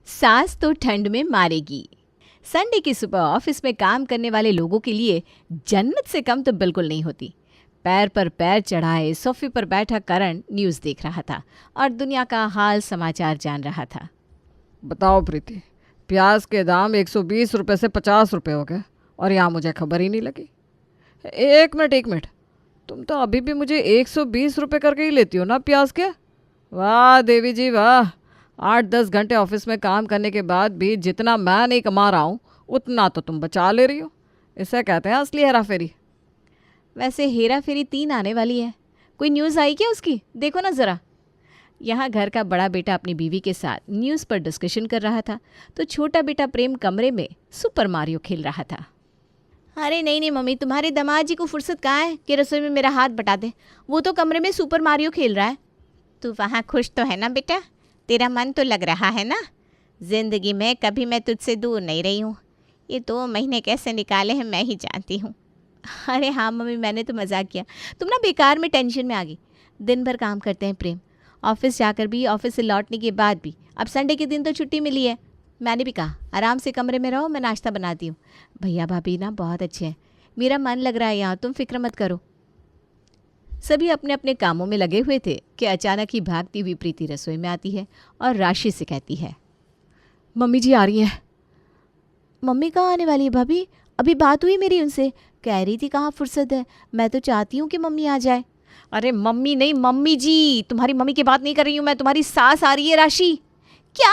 सास तो ठंड में मारेगी। संडे की सुबह ऑफिस में काम करने वाले लोगों के लिए जन्नत से कम तो बिल्कुल नहीं होती। पैर पर पैर चढ़ाए सोफे पर बैठा करण न्यूज़ देख रहा था और दुनिया का हाल समाचार जान रहा था। बताओ प्रीति, प्याज के दाम 120 रुपये से 50 रुपये हो गए और यहाँ मुझे खबर ही नहीं लगी। एक मिनट, तुम तो अभी भी मुझे 120 रुपये करके ही लेती हो ना प्याज के। वाह देवी जी वाह, 8-10 घंटे ऑफिस में काम करने के बाद भी जितना मैं नहीं कमा रहा हूँ उतना तो तुम बचा ले रही हो। इसे कहते हैं असली हेरा फेरी। वैसे हेरा फेरी 3 आने वाली है। कोई न्यूज़ आई क्या उसकी? देखो ना ज़रा। यहाँ घर का बड़ा बेटा अपनी बीवी के साथ न्यूज़ पर डिस्कशन कर रहा था तो छोटा बेटा प्रेम कमरे में सुपर मारियो खेल रहा था। अरे नहीं मम्मी, तुम्हारे दामाद जी को फुर्सत कहाँ है कि रसोई में मेरा हाथ बटा दे। वो तो कमरे में सुपर मारियो खेल रहा है। तू वहाँ खुश तो है ना बेटा? तेरा मन तो लग रहा है ना? ज़िंदगी में कभी मैं तुझसे दूर नहीं रही हूँ। ये 2 महीने कैसे निकाले हैं मैं ही जानती हूँ। अरे हाँ मम्मी, मैंने तो मजाक किया। तुम ना बेकार में टेंशन में आ गई। दिन भर काम करते हैं प्रेम, ऑफिस जाकर भी, ऑफिस से लौटने के बाद भी। अब संडे के दिन तो छुट्टी मिली है। मैंने भी कहा आराम से कमरे में रहो, मैं नाश्ता बनाती हूँ। भैया भाभी ना बहुत अच्छे हैं, मेरा मन लग रहा है यहाँ, तुम फिक्र मत करो। सभी अपने अपने कामों में लगे हुए थे कि अचानक ही भागती हुई प्रीति रसोई में आती है और राशि से कहती है, मम्मी जी आ रही हैं। मम्मी कहाँ आने वाली है भाभी? अभी बात हुई मेरी उनसे, कह रही थी कहाँ फुर्सत है। मैं तो चाहती हूँ कि मम्मी आ जाए। अरे मम्मी नहीं, मम्मी जी। तुम्हारी मम्मी की बात नहीं कर रही हूँ मैं, तुम्हारी सास आ रही है राशि। क्या?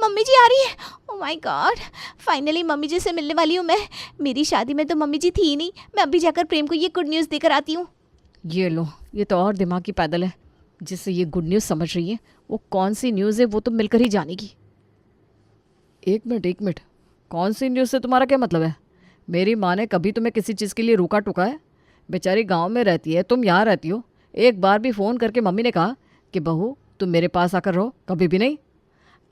मम्मी जी आ रही है? Oh my god, finally mummy ji से मिलने वाली हूँ मैं। मेरी शादी में तो मम्मी जी थी ही नहीं। मैं अभी जाकर प्रेम को ये गुड न्यूज़ देकर आती हूँ। ये लो, ये तो और दिमाग की पैदल है जिससे ये गुड न्यूज़ समझ रही है। वो कौन सी न्यूज़ है वो तो मिलकर ही जानेगी। एक मिनट, कौन सी न्यूज़ से तुम्हारा क्या मतलब है? मेरी माँ ने कभी तुम्हें किसी चीज़ के लिए रोका टोका है? बेचारी गांव में रहती है, तुम यहाँ रहती हो। एक बार भी फ़ोन करके मम्मी ने कहा कि बहू तुम मेरे पास आकर रहो? कभी भी नहीं।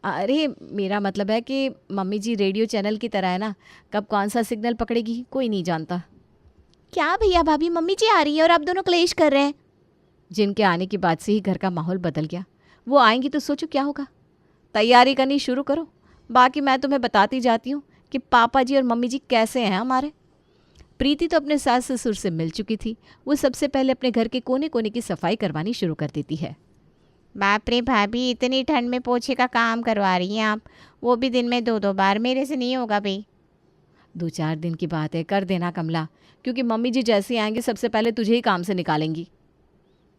अरे मेरा मतलब है कि मम्मी जी रेडियो चैनल की तरह है ना, कब कौन सा सिग्नल पकड़ेगी कोई नहीं जानता। क्या भैया भाभी, मम्मी जी आ रही है और आप दोनों क्लेश कर रहे हैं। जिनके आने की बात से ही घर का माहौल बदल गया। वो आएंगी तो सोचो क्या होगा। तैयारी करनी शुरू करो, बाकी मैं तुम्हें बताती जाती हूँ कि पापा जी और मम्मी जी कैसे हैं हमारे। प्रीति तो अपने सास ससुर से मिल चुकी थी। वो सबसे पहले अपने घर के कोने कोने की सफाई करवानी शुरू कर देती है। बाप रे भाभी, इतनी ठंड में पोछे का काम करवा रही हैं आप, वो भी दिन में 2-2 बार। मेरे से नहीं होगा भाई। 2-4 दिन की बात है, कर देना कमला, क्योंकि मम्मी जी जैसे ही आएंगे सबसे पहले तुझे ही काम से निकालेंगी।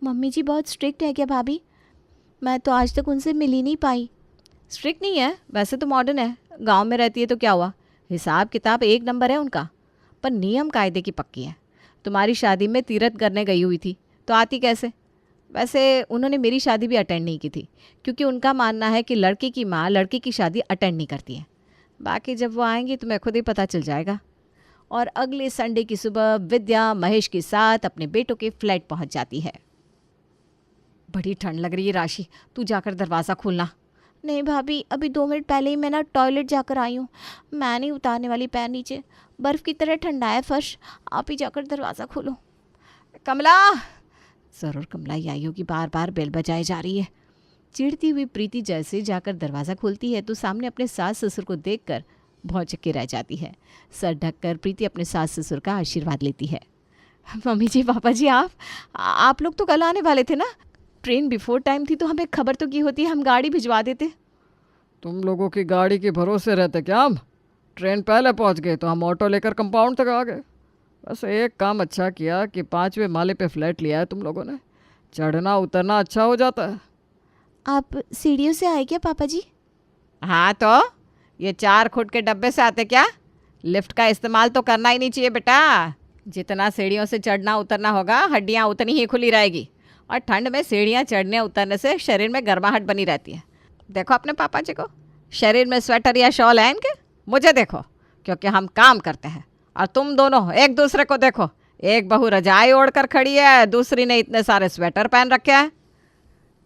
मम्मी जी बहुत स्ट्रिक्ट है क्या भाभी? मैं तो आज तक उनसे मिल ही नहीं पाई। स्ट्रिक्ट नहीं है, वैसे तो मॉडर्न है। गांव में रहती है तो क्या हुआ, हिसाब किताब एक नंबर है उनका, पर नियम कायदे की पक्की है। तुम्हारी शादी में तीरथ करने गई हुई थी तो आती कैसे? वैसे उन्होंने मेरी शादी भी अटेंड नहीं की थी, क्योंकि उनका मानना है कि लड़की की माँ लड़की की शादी अटेंड नहीं करती है। बाकी जब वो आएंगी तुम्हें खुद ही पता चल जाएगा। और अगले संडे की सुबह विद्या महेश के साथ अपने बेटों के फ्लैट पहुंच जाती है। बड़ी ठंड लग रही है राशि, तू जाकर दरवाज़ा खोलना। नहीं भाभी, अभी 2 मिनट पहले ही मैं ना टॉयलेट जाकर आई हूँ। मैं नहीं उतारने वाली पैर नीचे, बर्फ़ की तरह ठंडा है फर्श। आप ही जाकर दरवाज़ा खोलो। कमला! ज़रूर कमला ही आई होगी, बार बार बेल बजाई जा रही है। चिढ़ती हुई प्रीति जैसे जाकर दरवाज़ा खोलती है तो सामने अपने सास ससुर को देखकर भौचक्के रह जाती है। सर ढककर प्रीति अपने सास ससुर का आशीर्वाद लेती है। मम्मी जी, पापा जी, आप लोग तो कल आने वाले थे ना? ट्रेन बिफोर टाइम थी तो हमें खबर तो की होती है, हम गाड़ी भिजवा देते। तुम लोगों की गाड़ी के भरोसे रहते क्या हम? ट्रेन पहले पहुंच गए तो हम ऑटो लेकर कंपाउंड तक आ गए। बस एक काम अच्छा किया कि 5वें माले पे फ्लैट लिया है तुम लोगों ने। चढ़ना उतरना अच्छा हो जाता है। आप सीढ़ियों से आए क्या पापा जी? हाँ तो ये 4 फुट के डब्बे से आते क्या? लिफ्ट का इस्तेमाल तो करना ही नहीं चाहिए बेटा। जितना सीढ़ियों से चढ़ना उतरना होगा हड्डियाँ उतनी ही खुली रहेगी, और ठंड में सीढ़ियाँ चढ़ने उतरने से शरीर में गर्माहट बनी रहती है। देखो अपने पापा जी को, शरीर में स्वेटर या शॉल है इनके। मुझे देखो, क्योंकि हम काम करते हैं। और तुम दोनों एक दूसरे को देखो, एक बहू रजाई ओढ़कर खड़ी है, दूसरी ने इतने सारे स्वेटर पहन रखे हैं।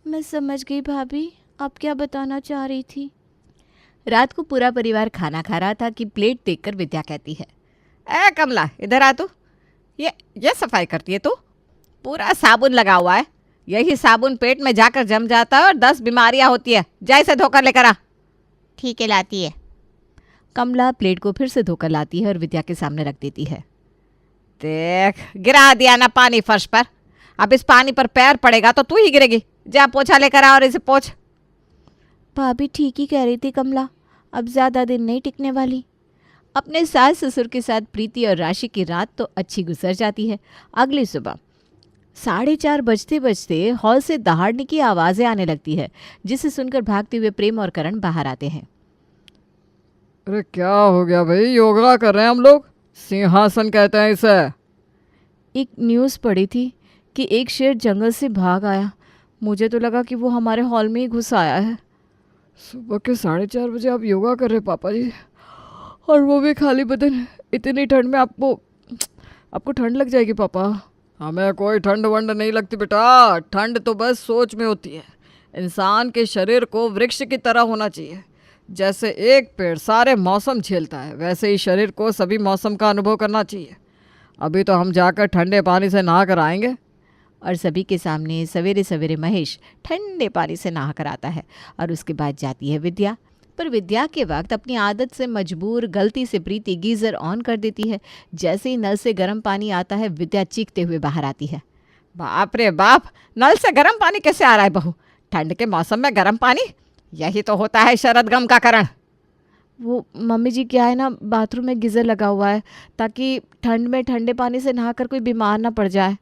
मैं समझ गई भाभी, आप क्या बताना चाह रही थी। रात को पूरा परिवार खाना खा रहा था कि प्लेट देखकर विद्या कहती है, ए कमला इधर आ तू। ये सफाई करती है तू? पूरा साबुन लगा हुआ है, यही साबुन पेट में जाकर जम जाता है और 10 बीमारियां होती है। जा इसे धोकर लेकर आ। ठीक है, लाती है। कमला प्लेट को फिर से धोकर लाती है और विद्या के सामने रख देती है। देख, गिरा दिया ना पानी फर्श पर। अब इस पानी पर पैर पड़ेगा तो तू ही गिरेगी। जा पोछा लेकर आ और इसे पोछ। भाभी ठीक ही कह रही थी कमला, अब ज़्यादा दिन नहीं टिकने वाली। अपने सास ससुर के साथ प्रीति और राशि की रात तो अच्छी गुजर जाती है। अगली सुबह 4:30 बजते बजते हॉल से दहाड़ने की आवाज़ें आने लगती है, जिसे सुनकर भागते हुए प्रेम और करण बाहर आते हैं। अरे क्या हो गया भाई, योगा कर रहे हैं हम लोग, सिंहासन कहते हैं इसे। एक न्यूज़ पढ़ी थी कि एक शेर जंगल से भाग आया। मुझे तो लगा कि वो हमारे हॉल में ही घुस आया है। सुबह के 4:30 बजे आप योगा कर रहे पापा जी, और वो भी खाली बदन। इतनी ठंड में आपको ठंड लग जाएगी पापा। हमें कोई ठंड वंड नहीं लगती बेटा, ठंड तो बस सोच में होती है। इंसान के शरीर को वृक्ष की तरह होना चाहिए। जैसे एक पेड़ सारे मौसम झेलता है, वैसे ही शरीर को सभी मौसम का अनुभव करना चाहिए। अभी तो हम जाकर ठंडे पानी से नहा कर आएंगे। और सभी के सामने सवेरे सवेरे महेश ठंडे पानी से नहा कर आता है और उसके बाद जाती है विद्या। पर विद्या के वक्त अपनी आदत से मजबूर गलती से प्रीति गीज़र ऑन कर देती है। जैसे ही नल से गर्म पानी आता है, विद्या चीखते हुए बाहर आती है। बाप रे बाप, नल से गर्म पानी कैसे आ रहा है बहू? ठंड के मौसम में गर्म पानी, यही तो होता है शरद गम का कारण। वो मम्मी जी क्या है ना, बाथरूम में गीज़र लगा हुआ है ताकि ठंड में ठंडे पानी से नहाकर कोई बीमार ना पड़ जाए।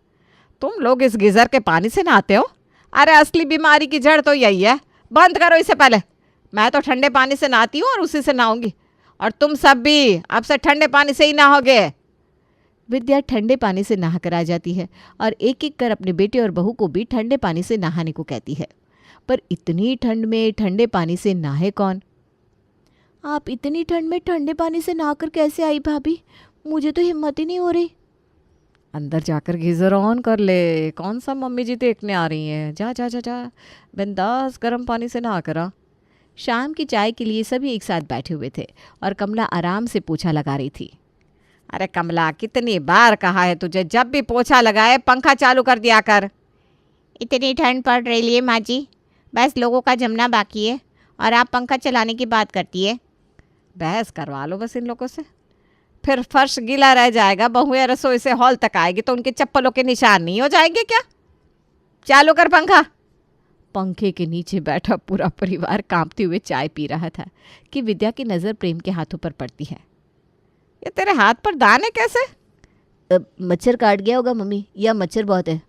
तुम लोग इस गीज़र के पानी से नहाते हो? अरे असली बीमारी की जड़ तो यही है। बंद करो इसे पहले। मैं तो ठंडे पानी से नहाती हूँ और उसी से नहाऊंगी, और तुम सब भी अब से ठंडे पानी से ही नहाओगे। विद्या ठंडे पानी से नहाकर आ जाती है और एक एक कर अपने बेटे और बहू को भी ठंडे पानी से नहाने को कहती है। पर इतनी ठंड में ठंडे पानी से नहाए कौन? आप इतनी ठंड में ठंडे पानी से नहाकर कैसे आई भाभी? मुझे तो हिम्मत ही नहीं हो रही। अंदर जाकर गीज़र ऑन कर ले। कौन सा मम्मी जी देखने आ रही हैं? जा जा जा जा, बिंदास गर्म पानी से नहा कर आ। शाम की चाय के लिए सभी एक साथ बैठे हुए थे और कमला आराम से पोछा लगा रही थी। अरे कमला, कितनी बार कहा है तुझे, जब भी पोछा लगाए पंखा चालू कर दिया कर। इतनी ठंड पड़ रही है माँ जी, बस लोगों का जमना बाकी है और आप पंखा चलाने की बात करती है। बहस करवा लो बस इन लोगों से, फिर फर्श गीला रह जाएगा। बहुएं रसोई से हॉल तक आएगी तो उनके चप्पलों के निशान नहीं हो जाएंगे क्या? चालू कर पंखा। पंखे के नीचे बैठा पूरा परिवार कांपते हुए चाय पी रहा था कि विद्या की नज़र प्रेम के हाथों पर पड़ती है। ये तेरे हाथ पर दाने कैसे? मच्छर काट गया होगा मम्मी, या मच्छर बहुत है।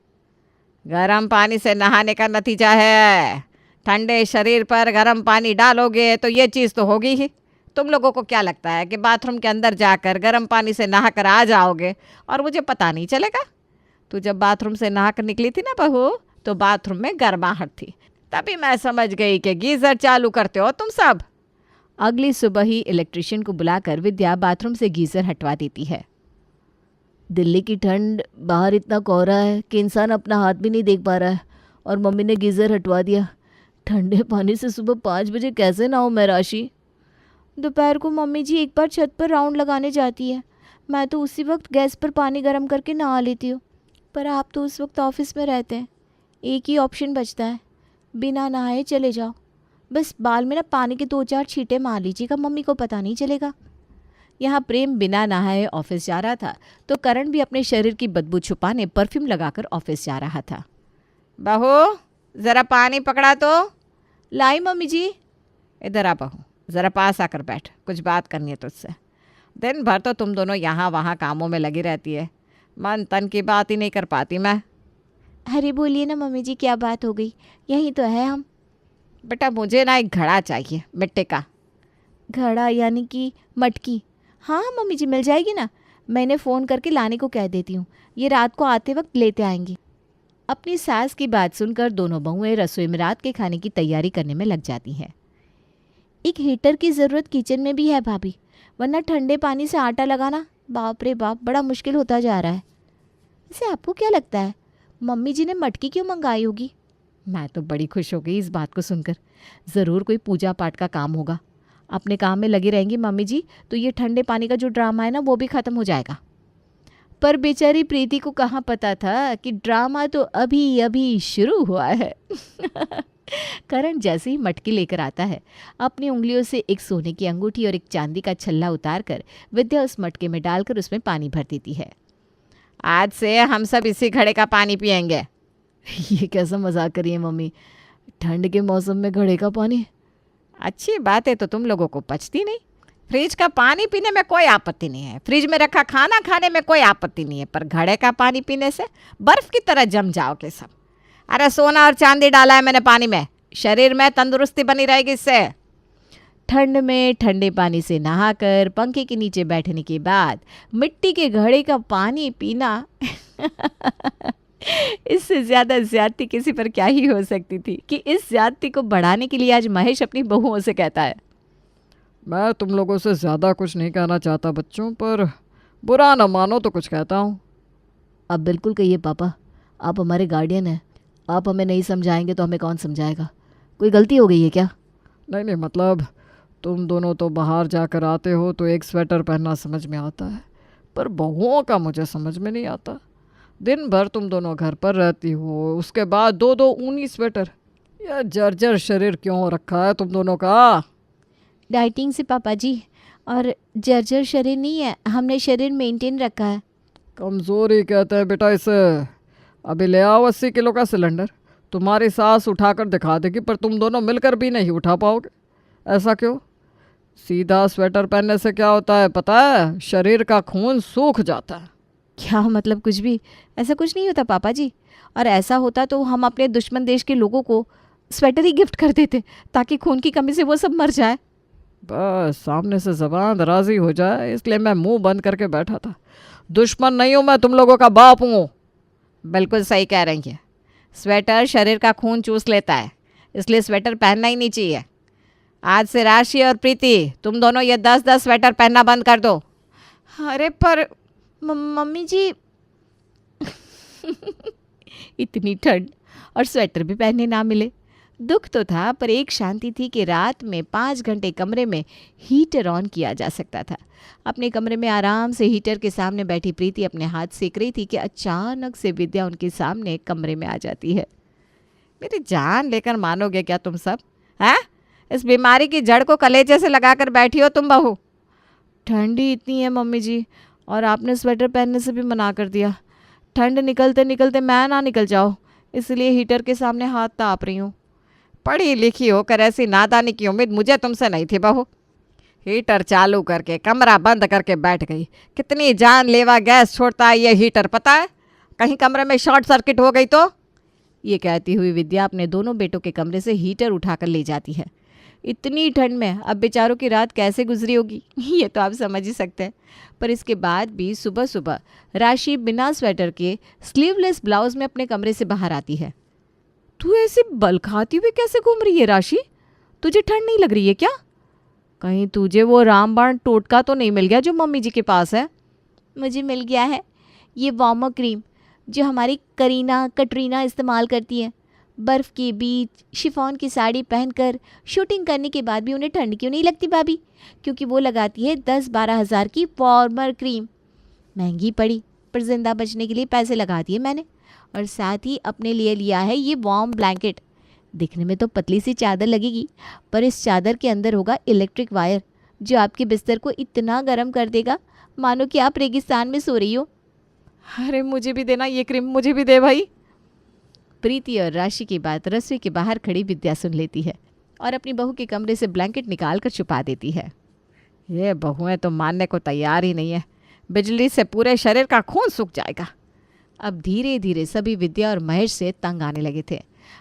गर्म पानी से नहाने का नतीजा है। ठंडे शरीर पर गर्म पानी डालोगे तो ये चीज़ तो होगी ही। तुम लोगों को क्या लगता है कि बाथरूम के अंदर जाकर गर्म पानी से नहा कर आ जाओगे और मुझे पता नहीं चलेगा? तू जब बाथरूम से नहा कर निकली थी ना बहू, तो बाथरूम में गर्माहट थी, तभी मैं समझ गई कि गीज़र चालू करते हो तुम सब। अगली सुबह ही इलेक्ट्रिशियन को बुलाकर विद्या बाथरूम से गीज़र हटवा देती है। दिल्ली की ठंड, बाहर इतना कोहरा है कि इंसान अपना हाथ भी नहीं देख पा रहा है, और मम्मी ने गीज़र हटवा दिया। ठंडे पानी से सुबह 5 बजे कैसे नहाऊं मैं राशि? दोपहर को मम्मी जी एक बार छत पर राउंड लगाने जाती है, मैं तो उसी वक्त गैस पर पानी गर्म करके नहा लेती हूँ। पर आप तो उस वक्त ऑफिस में रहते हैं, एक ही ऑप्शन बचता है, बिना नहाए चले जाओ। बस बाल में ना पानी के 2-4 छींटे मार लीजिएगा, मम्मी को पता नहीं चलेगा। यहाँ प्रेम बिना नहाए ऑफिस जा रहा था तो करण भी अपने शरीर की बदबू छुपाने परफ्यूम लगाकर ऑफिस जा रहा था। बहू ज़रा पानी पकड़ा तो। लाई मम्मी जी। इधर आ बहू, ज़रा पास आकर बैठ, कुछ बात करनी है तुझसे। दिन भर तो तुम दोनों यहाँ वहाँ कामों में लगी रहती है, मन तन की बात ही नहीं कर पाती मैं। अरे बोलिए ना मम्मी जी, क्या बात हो गई? यहीं तो है हम। बेटा मुझे ना एक घड़ा चाहिए, मिट्टी का। घड़ा यानी कि मटकी? हाँ मम्मी जी मिल जाएगी ना, मैंने फ़ोन करके लाने को कह देती हूँ, ये रात को आते वक्त लेते आएंगी। अपनी सास की बात सुनकर दोनों बहुएं रसोई में रात के खाने की तैयारी करने में लग जाती हैं। एक हीटर की ज़रूरत किचन में भी है भाभी, वरना ठंडे पानी से आटा लगाना बाप रे बाप बड़ा मुश्किल होता जा रहा है। वैसे आपको क्या लगता है मम्मी जी ने मटकी क्यों मंगाई होगी? मैं तो बड़ी खुश हो गई इस बात को सुनकर। ज़रूर कोई पूजा पाठ का काम होगा। अपने काम में लगी रहेंगी मम्मी जी तो ये ठंडे पानी का जो ड्रामा है ना वो भी ख़त्म हो जाएगा। पर बेचारी प्रीति को कहाँ पता था कि ड्रामा तो अभी अभी शुरू हुआ है। करण जैसे ही मटकी लेकर आता है, अपनी उंगलियों से एक सोने की अंगूठी और एक चांदी का छल्ला उतारकर विद्या उस मटके में डालकर उसमें पानी भर देती है। आज से हम सब इसी घड़े का पानी पियेंगे। ये कैसा मजाक करिए मम्मी, ठंड के मौसम में घड़े का पानी? अच्छी बात है, तो तुम लोगों को पचती नहीं। फ्रिज का पानी पीने में कोई आपत्ति नहीं है, फ्रिज में रखा खाना खाने में कोई आपत्ति नहीं है, पर घड़े का पानी पीने से बर्फ की तरह जम जाओगे सब। अरे सोना और चांदी डाला है मैंने पानी में, शरीर में तंदुरुस्ती बनी रहेगी इससे। ठंड में ठंडे पानी से नहाकर पंखे के नीचे बैठने के बाद मिट्टी के घड़े का पानी पीना इससे ज़्यादा ज्यादती किसी पर क्या ही हो सकती थी कि इस ज्यादती को बढ़ाने के लिए आज महेश अपनी बहुओं से कहता है, मैं तुम लोगों से ज़्यादा कुछ नहीं कहना चाहता बच्चों, पर बुरा ना मानो तो कुछ कहता हूँ। अब बिल्कुल कहिए पापा, आप हमारे गार्डियन हैं, आप हमें नहीं समझाएंगे तो हमें कौन समझाएगा? कोई गलती हो गई है क्या? नहीं, मतलब तुम दोनों तो बाहर जाकर आते हो तो एक स्वेटर पहनना समझ में आता है, पर बहुओं का मुझे समझ में नहीं आता। दिन भर तुम दोनों घर पर रहती हो, उसके बाद दो दो ऊनी स्वेटर। यह जर्जर शरीर क्यों हो रखा है तुम दोनों का? डाइटिंग से पापा जी, और जर्जर शरीर नहीं है, हमने शरीर मेंटेन रखा है। कमज़ोरी कहते हैं बेटा इसे। अभी ले आओ 80 किलो का सिलेंडर, तुम्हारी सास उठाकर दिखा देगी, पर तुम दोनों मिलकर भी नहीं उठा पाओगे। ऐसा क्यों? सीधा स्वेटर पहनने से क्या होता है पता है? शरीर का खून सूख जाता है। क्या मतलब? कुछ भी ऐसा कुछ नहीं होता पापा जी, और ऐसा होता तो हम अपने दुश्मन देश के लोगों को स्वेटर ही गिफ्ट कर देते ताकि खून की कमी से वो सब मर जाए। बस सामने से ज़बान दराजी हो जाए, इसलिए मैं मुंह बंद करके बैठा था। दुश्मन नहीं हूँ मैं, तुम लोगों का बाप हूँ। बिल्कुल सही कह रही है, स्वेटर शरीर का खून चूस लेता है, इसलिए स्वेटर पहनना ही नहीं चाहिए। आज से राशि और प्रीति तुम दोनों ये 10-10 स्वेटर पहनना बंद कर दो। अरे पर मम्मी जी इतनी ठंड और स्वेटर भी पहनने ना मिले। दुख तो था, पर एक शांति थी कि रात में 5 घंटे कमरे में हीटर ऑन किया जा सकता था। अपने कमरे में आराम से हीटर के सामने बैठी प्रीति अपने हाथ सेक रही थी कि अचानक से विद्या उनके सामने कमरे में आ जाती है। मेरी जान लेकर मानोगे क्या तुम सब? हैं? इस बीमारी की जड़ को कलेजे से लगाकर बैठी हो तुम बहू। ठंडी इतनी है मम्मी जी, और आपने स्वेटर पहनने से भी मना कर दिया। ठंड निकलते निकलते मैं ना निकल जाओ, इसलिए हीटर के सामने हाथ ताप रही हूँ। पढ़ी लिखी होकर ऐसी नादानी की उम्मीद मुझे तुमसे नहीं थी बहू। हीटर चालू करके कमरा बंद करके बैठ गई। कितनी जानलेवा गैस छोड़ता है ये हीटर पता है? कहीं कमरे में शॉर्ट सर्किट हो गई तो? ये कहती हुई विद्या अपने दोनों बेटों के कमरे से हीटर उठाकर ले जाती है। इतनी ठंड में अब बेचारों की रात कैसे गुजरी होगी ये तो आप समझ ही सकते हैं। पर इसके बाद भी सुबह सुबह राशि बिना स्वेटर के स्लीवलेस ब्लाउज में अपने कमरे से बाहर आती है। तू ऐसे बल खाती हुई कैसे घूम रही है राशि? तुझे ठंड नहीं लग रही है क्या? कहीं तुझे वो रामबाण टोटका तो नहीं मिल गया जो मम्मी जी के पास है? मुझे मिल गया है ये वार्मर क्रीम जो हमारी कटरीना इस्तेमाल करती है। बर्फ़ के बीच शिफॉन की साड़ी पहनकर शूटिंग करने के बाद भी उन्हें ठंड क्यों नहीं लगती भाभी? क्योंकि वो लगाती है 10-12 हज़ार की वार्मर क्रीम। महंगी पड़ी पर जिंदा बचने के लिए पैसे लगा दिए मैंने, और साथ ही अपने लिए लिया है ये वार्म ब्लैंकेट। दिखने में तो पतली सी चादर लगेगी, पर इस चादर के अंदर होगा इलेक्ट्रिक वायर जो आपके बिस्तर को इतना गर्म कर देगा मानो कि आप रेगिस्तान में सो रही हो। अरे मुझे भी देना ये क्रीम, मुझे भी दे भाई। प्रीति और राशि की बात रसोई के बाहर खड़ी विद्या सुन लेती है और अपनी बहू के कमरे से ब्लैंकेट निकाल कर छुपा देती है। ये बहुएं तो मानने को तैयार ही नहीं है, बिजली से पूरे शरीर का खून सूख जाएगा। अब धीरे धीरे सभी विद्या और महेश से तंग आने लगे थे।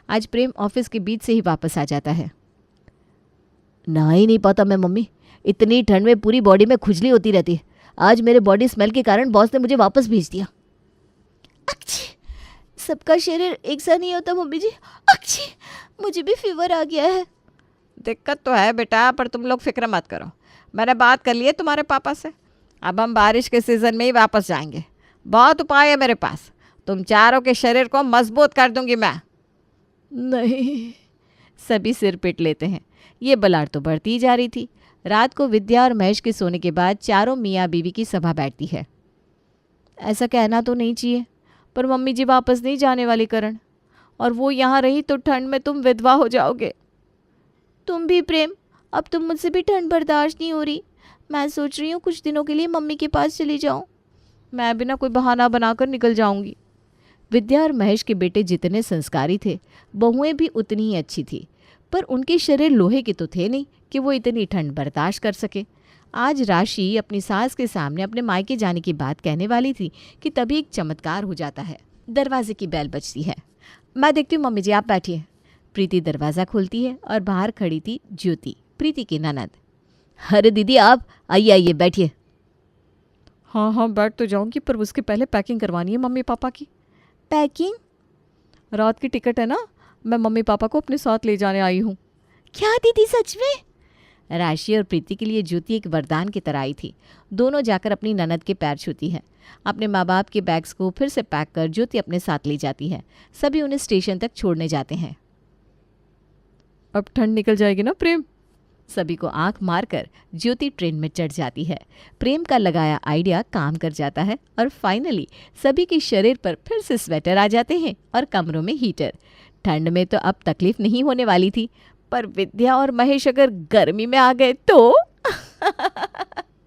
आज प्रेम ऑफिस के बीच से ही वापस आ जाता है। ना ही नहीं पाता मैं मम्मी, इतनी ठंड में पूरी बॉडी में खुजली होती रहती है। आज मेरे बॉडी स्मेल के कारण बॉस ने मुझे वापस भेज दिया। सबका शरीर एक सा नहीं होता मम्मी जी। मुझे भी फीवर आ गया है। दिक्कत तो है बेटा, पर तुम लोग फिक्र मत करो, मैंने बात कर ली है तुम्हारे पापा से। अब हम बारिश के सीज़न में ही वापस जाएंगे। बहुत उपाय है मेरे पास, तुम चारों के शरीर को मजबूत कर दूंगी मैं। नहीं, सभी सिर पिट लेते हैं। ये बलाड़ तो बढ़ती ही जा रही थी। रात को विद्या और महेश के सोने के बाद चारों मियाँ बीवी की सभा बैठती है। ऐसा कहना तो नहीं चाहिए, पर मम्मी जी वापस नहीं जाने वाली करण, और वो यहाँ रही तो ठंड में तुम विधवा हो जाओगे। तुम भी प्रेम, अब तुम मुझसे भी ठंड बर्दाश्त नहीं हो रही। मैं सोच रही हूँ कुछ दिनों के लिए मम्मी के पास चली जाऊँ। मैं भी ना कोई बहाना बनाकर निकल जाऊंगी। विद्या और महेश के बेटे जितने संस्कारी थे, बहुएं भी उतनी ही अच्छी थी, पर उनके शरीर लोहे के तो थे नहीं कि वो इतनी ठंड बर्दाश्त कर सके। आज राशि अपनी सास के सामने अपने मायके जाने की बात कहने वाली थी कि तभी एक चमत्कार हो जाता है। दरवाजे की बेल बजती है। मैं देखती हूँ मम्मी जी, आप बैठिए। प्रीति दरवाज़ा खोलती है और बाहर खड़ी थी ज्योति, प्रीति की ननद। अरे दीदी आप आइए आइए बैठिए। हाँ हाँ बैठ तो जाऊंगी, पर उसके पहले पैकिंग करवानी है मम्मी पापा की। पैकिंग? रात की टिकट है ना, मैं मम्मी पापा को अपने साथ ले जाने आई हूँ। क्या दीदी, सच में? राशि और प्रीति के लिए ज्योति एक वरदान की तरह आई थी। दोनों जाकर अपनी ननद के पैर छूती है। अपने माँ बाप के बैग्स को फिर से पैक कर ज्योति अपने साथ ले जाती है। सभी उन्हें स्टेशन तक छोड़ने जाते हैं। अब ठंड निकल जाएगी ना प्रेम? सभी को आंख मारकर ज्योति ट्रेन में चढ़ जाती है। प्रेम का लगाया आइडिया काम कर जाता है और फाइनली सभी के शरीर पर फिर से स्वेटर आ जाते हैं और कमरों में हीटर। ठंड में तो अब तकलीफ नहीं होने वाली थी, पर विद्या और महेश अगर गर्मी में आ गए तो